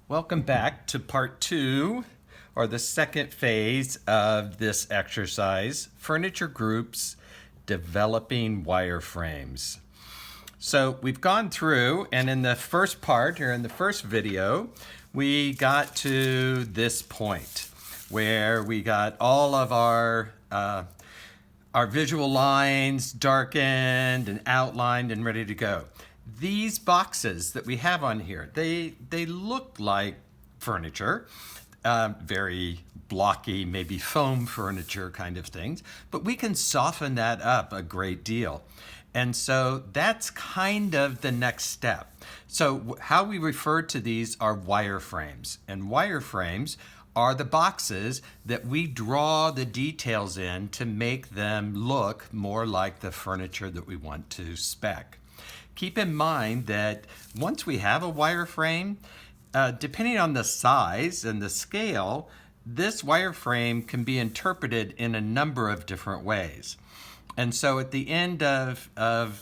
Welcome back to part 2, or the second phase of this exercise, Furniture Groups Developing Wireframes. So we've gone through, and in the first part, or in the first video, we got to this point where we got all of our visual lines darkened and outlined and ready to go. These boxes that we have on here, they look like furniture, very blocky, maybe foam furniture kind of things, but we can soften that up a great deal. And so that's kind of the next step. So how we refer to these are wireframes, and wireframes are the boxes that we draw the details in to make them look more like the furniture that we want to spec. Keep in mind that once we have a wireframe, depending on the size and the scale, this wireframe can be interpreted in a number of different ways. And so at the end of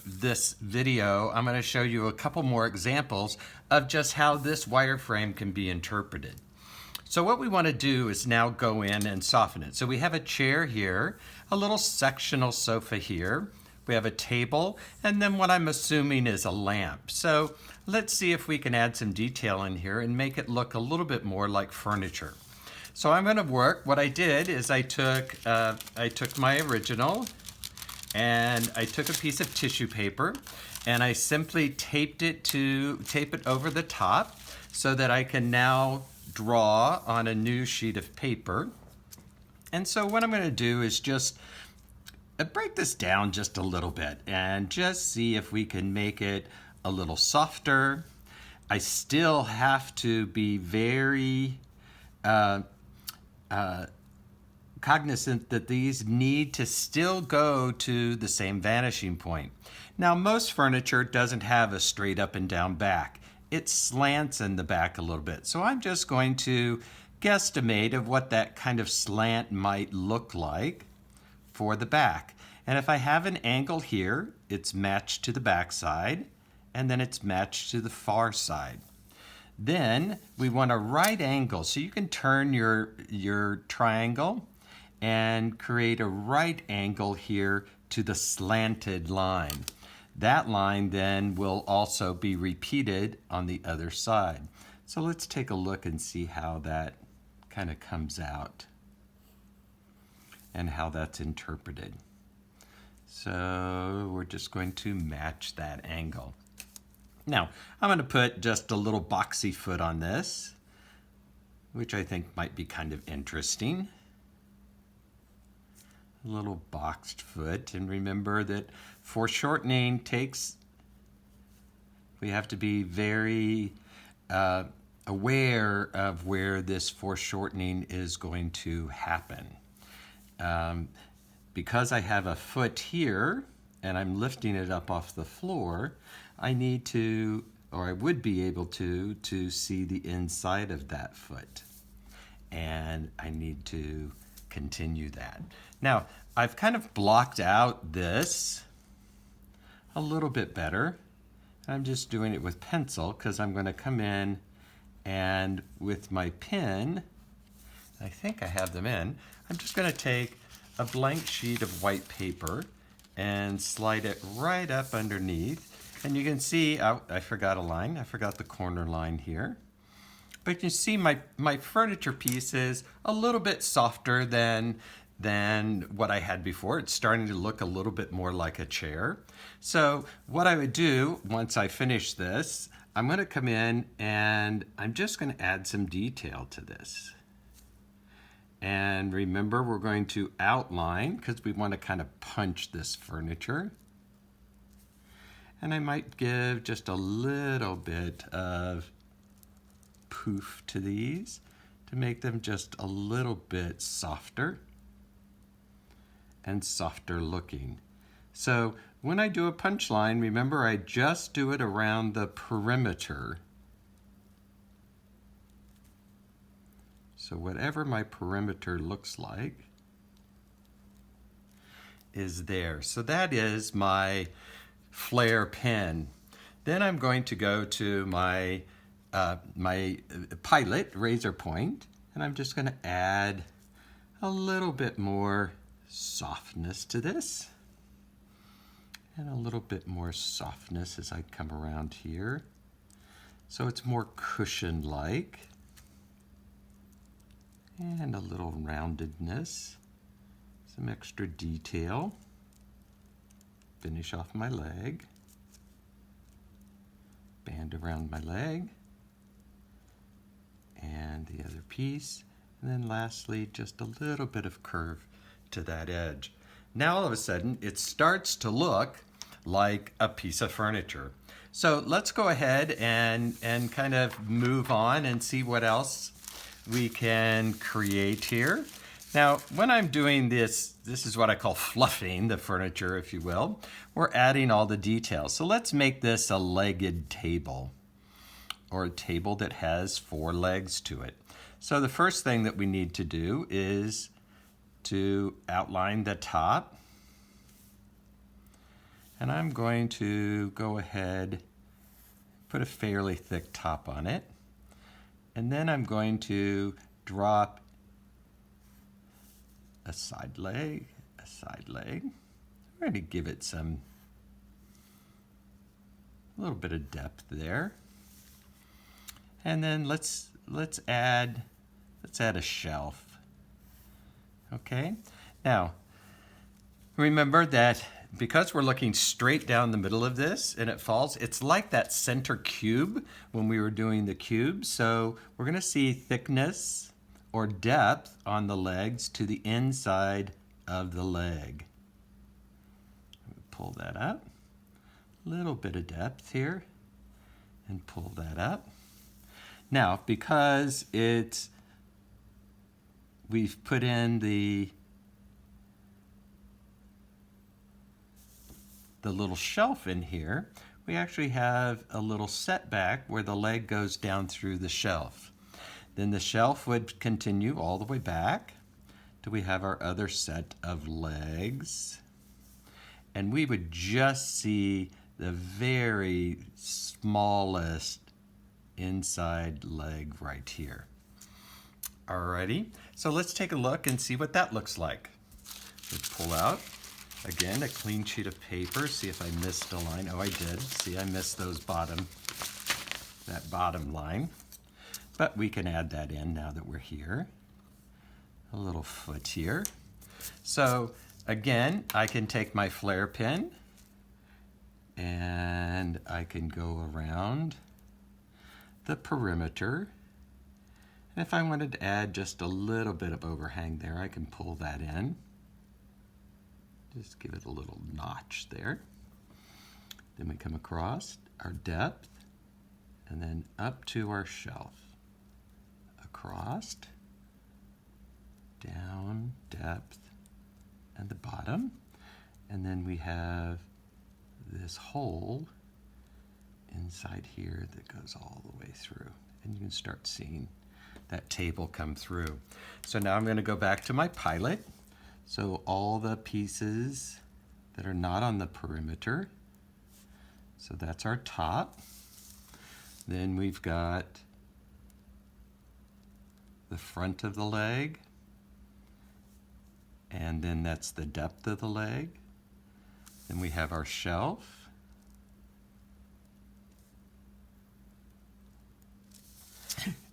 this video, I'm going to show you a couple more examples of just how this wireframe can be interpreted. So what we want to do is now go in and soften it. So we have a chair here, a little sectional sofa here. We have a table, and then what I'm assuming is a lamp. So let's see if we can add some detail in here and make it look a little bit more like furniture. So I'm going to work. What I did is I took my original, and I took a piece of tissue paper, and I simply tape it over the top so that I can now draw on a new sheet of paper. And so what I'm going to do is just break this down just a little bit and just see if we can make it a little softer. I still have to be very cognizant that these need to still go to the same vanishing point. Now, most furniture doesn't have a straight up and down back. It slants in the back a little bit. So I'm just going to guesstimate of what that kind of slant might look like for the back. And if I have an angle here, it's matched to the back side, and then it's matched to the far side. Then we want a right angle. So you can turn your triangle and create a right angle here to the slanted line. That line then will also be repeated on the other side. So let's take a look and see how that kind of comes out and how that's interpreted. So we're just going to match that angle. Now, I'm going to put just a little boxy foot on this, which I think might be kind of interesting. A little boxed foot, and remember that foreshortening we have to be very aware of where this foreshortening is going to happen. Because I have a foot here and I'm lifting it up off the floor, I need to, or I would be able to see the inside of that foot. And I need to continue that. Now, I've kind of blocked out this a little bit better. I'm just doing it with pencil because I'm going to come in and with my pen, I think I have them in, I'm just going to take a blank sheet of white paper and slide it right up underneath. And you can see, I forgot a line. I forgot the corner line here. But you see my furniture piece is a little bit softer than what I had before. It's starting to look a little bit more like a chair. So what I would do once I finish this, I'm going to come in and I'm just going to add some detail to this. And remember, we're going to outline because we want to kind of punch this furniture. And I might give just a little bit of poof to these to make them just a little bit softer and softer looking. So when I do a punch line, remember I just do it around the perimeter. So whatever my perimeter looks like is there. So that is my flare pen. Then I'm going to go to my my pilot razor point, and I'm just going to add a little bit more softness to this, and a little bit more softness as I come around here, so it's more cushion-like, and a little roundedness, some extra detail. Finish off my leg, band around my leg, and the other piece, and then lastly just a little bit of curve to that edge. Now all of a sudden it starts to look like a piece of furniture. So let's go ahead and kind of move on and see what else we can create here. Now, when I'm doing this is what I call fluffing the furniture, if you will. We're adding all the details. So let's make this a legged table, or a table that has 4 legs to it. So the first thing that we need to do is to outline the top. And I'm going to go ahead, put a fairly thick top on it. And then I'm going to drop a side leg, a side leg. We're going to give it a little bit of depth there. And then let's add a shelf. Okay? Now, remember that because we're looking straight down the middle of this and it falls, it's like that center cube when we were doing the cube. So we're going to see thickness or depth on the legs to the inside of the leg. Pull that up. A little bit of depth here and pull that up. Now, because we've put in the little shelf in here, we actually have a little setback where the leg goes down through the shelf. Then the shelf would continue all the way back till we have our other set of legs. And we would just see the very smallest inside leg right here. Alrighty, so let's take a look and see what that looks like. Let's pull out, again, a clean sheet of paper, see if I missed a line. Oh, I did. See, I missed that bottom line. But we can add that in now that we're here. A little foot here. So again, I can take my flare pen and I can go around the perimeter. And if I wanted to add just a little bit of overhang there, I can pull that in. Just give it a little notch there. Then we come across our depth and then up to our shelf. Across, down, depth, and the bottom. And then we have this hole inside here that goes all the way through. And you can start seeing that table come through. So now I'm going to go back to my pilot. So all the pieces that are not on the perimeter. So that's our top. Then we've got the front of the leg, and then that's the depth of the leg. Then we have our shelf,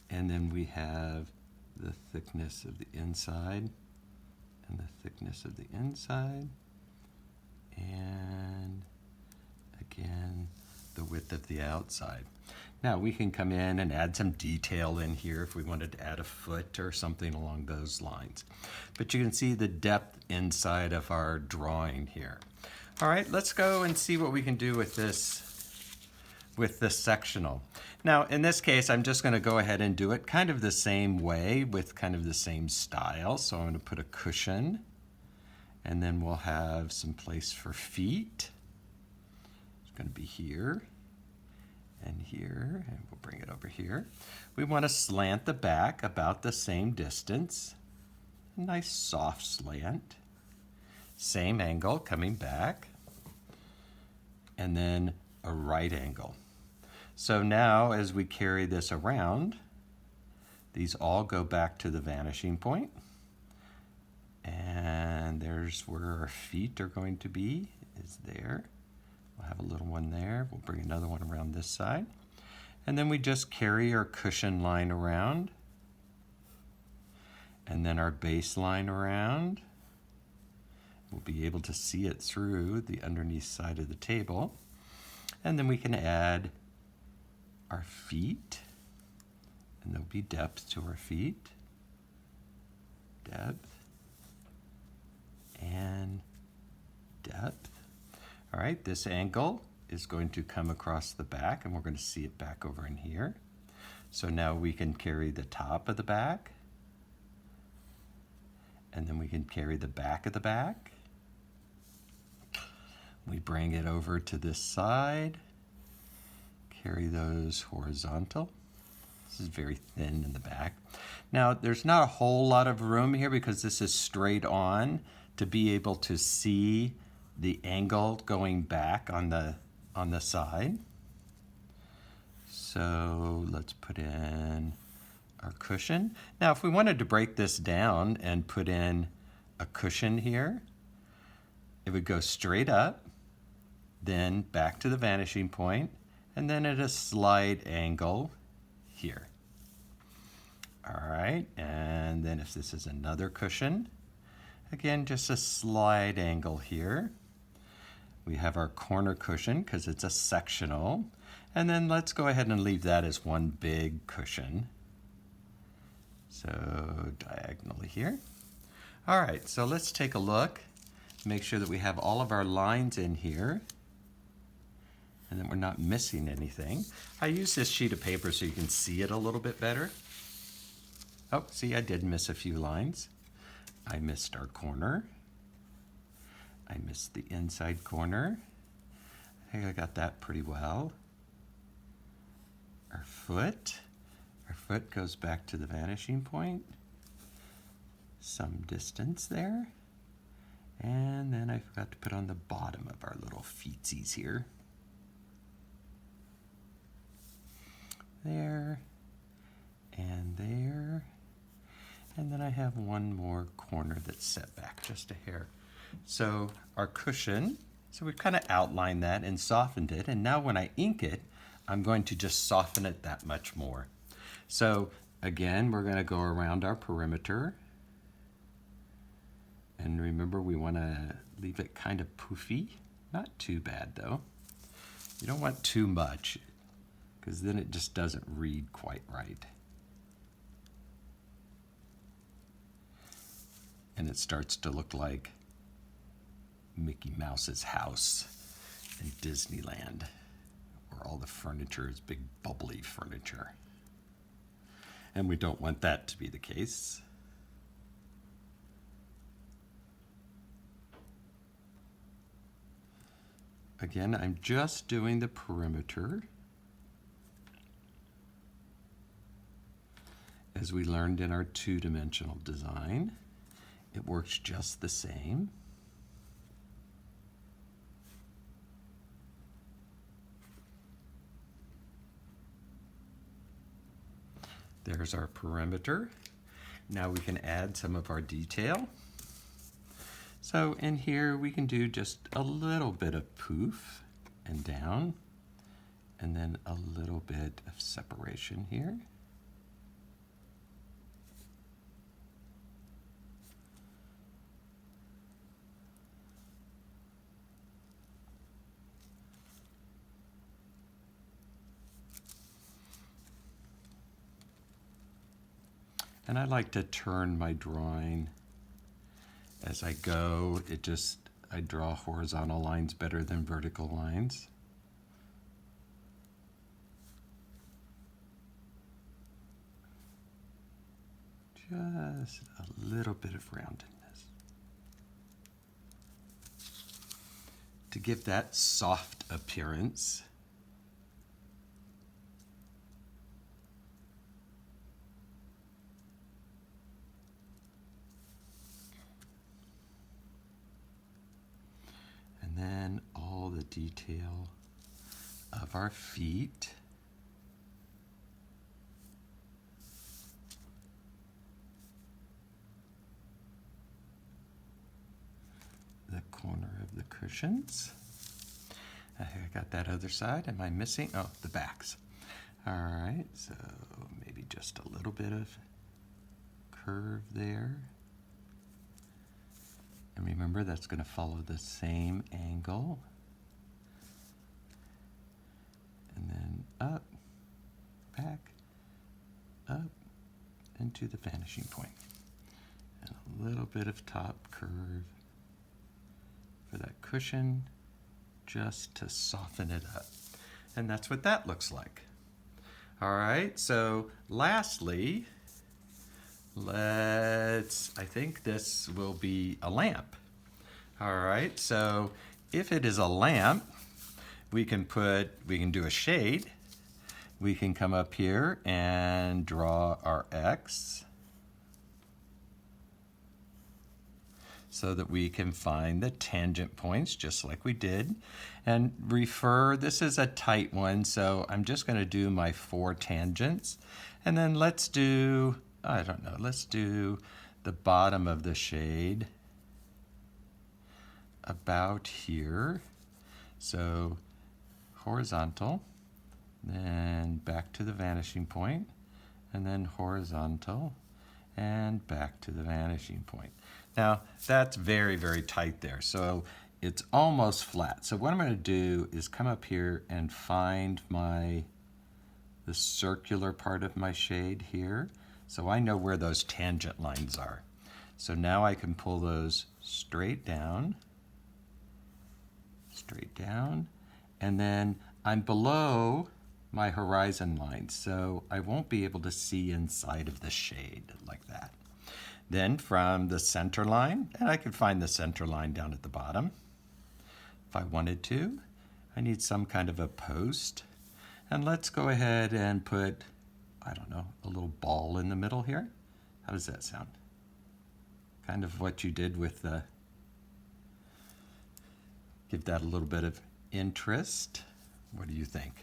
and then we have the thickness of the inside and the thickness of the inside, and again the width of the outside. Now we can come in and add some detail in here if we wanted to add a foot or something along those lines. But you can see the depth inside of our drawing here. All right, let's go and see what we can do with this sectional. Now in this case, I'm just going to go ahead and do it kind of the same way with kind of the same style. So I'm going to put a cushion, and then we'll have some place for feet. It's going to be here. And here, and we'll bring it over here. We want to slant the back about the same distance. A nice soft slant. Same angle coming back. And then a right angle. So now as we carry this around, these all go back to the vanishing point. And there's where our feet are going to be, is there. We'll have a little one there. We'll bring another one around this side. And then we just carry our cushion line around. And then our base line around. We'll be able to see it through the underneath side of the table. And then we can add our feet. And there'll be depth to our feet. Depth. And depth. All right, this angle is going to come across the back, and we're going to see it back over in here. So now we can carry the top of the back, and then we can carry the back of the back. We bring it over to this side, carry those horizontal. This is very thin in the back. Now, there's not a whole lot of room here because this is straight on to be able to see the angle going back on the side. So let's put in our cushion. Now, if we wanted to break this down and put in a cushion here, it would go straight up, then back to the vanishing point, and then at a slight angle here. All right, and then if this is another cushion, again, just a slight angle here. We have our corner cushion because it's a sectional. And then let's go ahead and leave that as one big cushion. So diagonally here. All right, so let's take a look. Make sure that we have all of our lines in here and that we're not missing anything. I use this sheet of paper so you can see it a little bit better. Oh, see, I did miss a few lines. I missed our corner. I missed the inside corner. I think I got that pretty well. Our foot goes back to the vanishing point. Some distance there. And then I forgot to put on the bottom of our little feetsies here. There, and there. And then I have one more corner that's set back just a hair. So our cushion, so we've kind of outlined that and softened it. And now when I ink it, I'm going to just soften it that much more. So again, we're going to go around our perimeter. And remember, we want to leave it kind of poofy. Not too bad, though. You don't want too much, because then it just doesn't read quite right. And it starts to look like Mickey Mouse's house in Disneyland, where all the furniture is big bubbly furniture. And we don't want that to be the case. Again, I'm just doing the perimeter. As we learned in our two-dimensional design, it works just the same. There's our perimeter. Now we can add some of our detail. So in here we can do just a little bit of poof and down, and then a little bit of separation here. And I like to turn my drawing as I go. I draw horizontal lines better than vertical lines. Just a little bit of roundedness to give that soft appearance. And then all the detail of our feet. cushions. I got that other side. Am I missing? Oh, the backs. All right, so maybe just a little bit of curve there. And remember, that's going to follow the same angle. And then up, back, up, into the vanishing point. And a little bit of top curve for that cushion, just to soften it up. And that's what that looks like. All right, so lastly, I think this will be a lamp. All right, so if it is a lamp, we can do a shade. We can come up here and draw our X so that we can find the tangent points just like we did. And this is a tight one, so I'm just going to do my 4 tangents. And then let's do, I don't know, let's do the bottom of the shade about here. So horizontal, then back to the vanishing point, and then horizontal, and back to the vanishing point. Now, that's very, very tight there, so it's almost flat. So what I'm going to do is come up here and find the circular part of my shade here, so I know where those tangent lines are. So now I can pull those straight down, and then I'm below my horizon line, so I won't be able to see inside of the shade like that. Then from the center line, and I could find the center line down at the bottom if I wanted to. I need some kind of a post. And let's go ahead and put, I don't know, a little ball in the middle here. How does that sound? Kind of what you did with the, give that a little bit of interest. What do you think?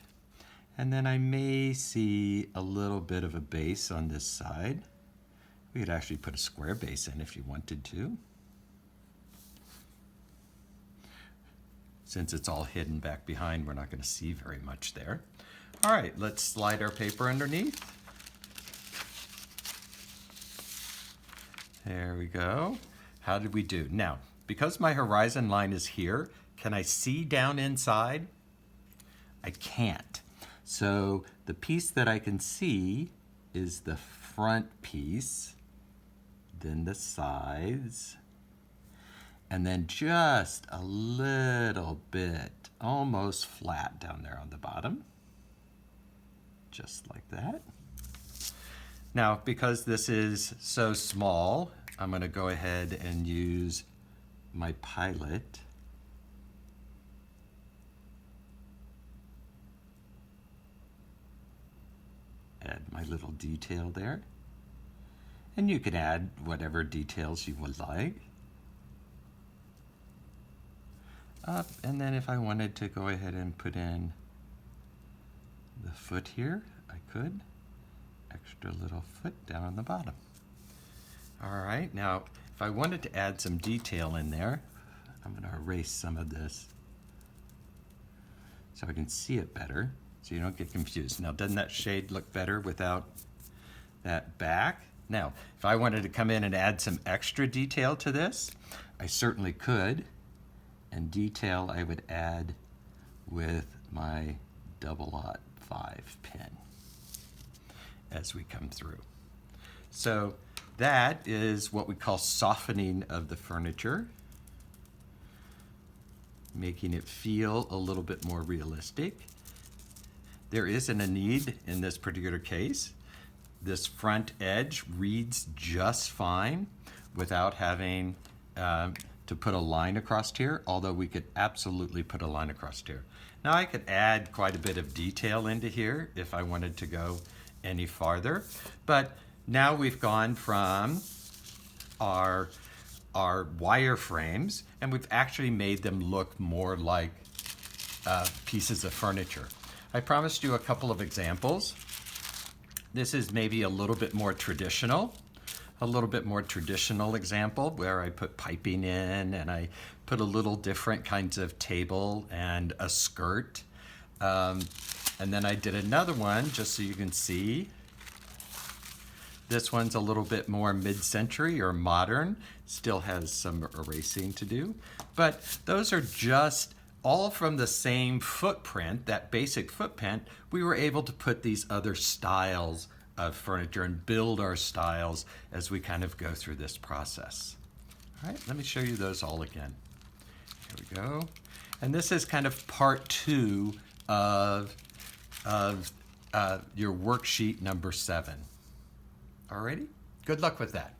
And then I may see a little bit of a base on this side. We could actually put a square base in if you wanted to. Since it's all hidden back behind, we're not going to see very much there. All right, let's slide our paper underneath. There we go. How did we do? Now, because my horizon line is here, can I see down inside? I can't. So the piece that I can see is the front piece, then the sides, and then just a little bit, almost flat down there on the bottom, just like that. Now, because this is so small, I'm going to go ahead and use my pilot. Add my little detail there. And you can add whatever details you would like. Up, and then if I wanted to go ahead and put in the foot here, I could. Extra little foot down on the bottom. All right, now if I wanted to add some detail in there, I'm going to erase some of this so I can see it better, so you don't get confused. Now, doesn't that shade look better without that back? Now, if I wanted to come in and add some extra detail to this, I certainly could. And detail I would add with my 005 pen as we come through. So that is what we call softening of the furniture, making it feel a little bit more realistic. There isn't a need in this particular case. This front edge reads just fine without having to put a line across here, although we could absolutely put a line across here. Now I could add quite a bit of detail into here if I wanted to go any farther, but now we've gone from our wireframes and we've actually made them look more like pieces of furniture. I promised you a couple of examples. This is maybe a little bit more traditional. a little bit more traditional example where I put piping in and I put a little different kinds of table and a skirt. And then I did another one just so you can see. This one's a little bit more mid-century or modern, still has some erasing to do, but those are just all from the same footprint, that basic footprint. We were able to put these other styles of furniture and build our styles as we kind of go through this process. All right, let me show you those all again. Here we go. And this is kind of part 2 of your worksheet number 7. Alrighty, good luck with that.